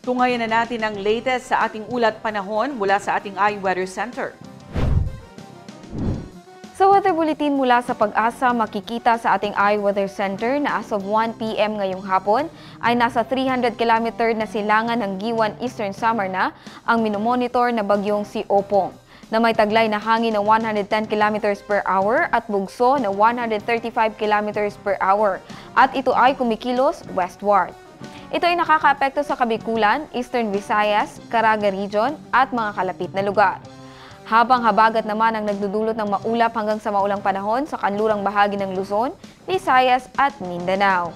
Tungayan na natin ang latest sa ating ulat panahon mula sa ating iWeather Center. Sa weather bulletin mula sa Pag-asa, makikita sa ating iWeather Center na as of 1 p.m. ngayong hapon ay nasa 300 km na silangan ng Giwan, Eastern Samar na ang minomonitor na bagyong si Opong, na may taglay na hangin na 110 km per hour at bugso na 135 km per hour at ito ay kumikilos westward. Ito ay nakakaapekto sa Kabikulan, Eastern Visayas, Caraga Region at mga kalapit na lugar. Habang habagat naman ang nagdudulot ng maulap hanggang sa maulang panahon sa kanlurang bahagi ng Luzon, Visayas at Mindanao.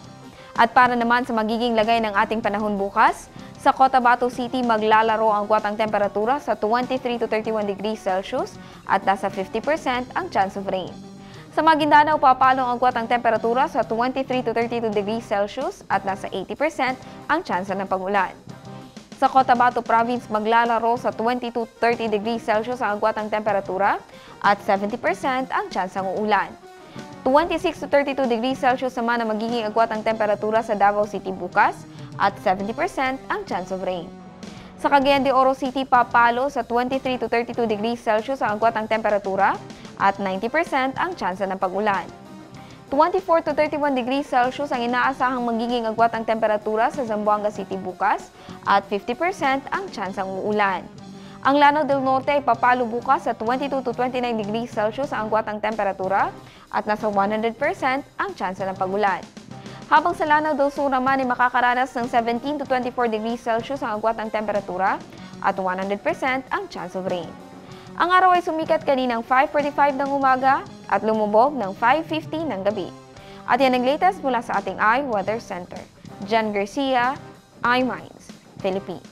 At para naman sa magiging lagay ng ating panahon bukas, sa Cotabato City maglalaro ang agwat ang temperatura sa 23 to 31 degrees Celsius at nasa 50% ang chance of rain. Sa Maguindanao, papalo ang agwat ang temperatura sa 23 to 32 degrees Celsius at nasa 80% ang chance ng pag-ulan. Sa Cotabato Province, maglalaro sa 20 to 30 degrees Celsius ang agwat ang temperatura at 70% ang chance ng uulan. 26 to 32 degrees Celsius naman ang magiging agwat ang temperatura sa Davao City bukas at 70% ang chance of rain. Sa Cagayan de Oro City, papalo sa 23 to 32 degrees Celsius ang agwat ang temperatura at 90% ang chance ng pag-ulan. 24 to 31 degrees Celsius ang inaasahang magiging agwat ang temperatura sa Zamboanga City bukas at 50% ang chance ng uulan. Ang Lanao del Norte ay papalo bukas sa 22 to 29 degrees Celsius ang agwat ang temperatura at nasa 100% ang chance ng pag-ulan. Habang sa Lanao del Sur naman ay makakaranas ng 17 to 24 degrees Celsius ang agwat ang temperatura at 100% ang chance of rain. Ang araw ay sumikat kaninang 5:45 ng umaga at lumubog ng 5:50 ng gabi. At yan ang latest mula sa ating iWeather Center. Jan Garcia, iMinds, Philippines.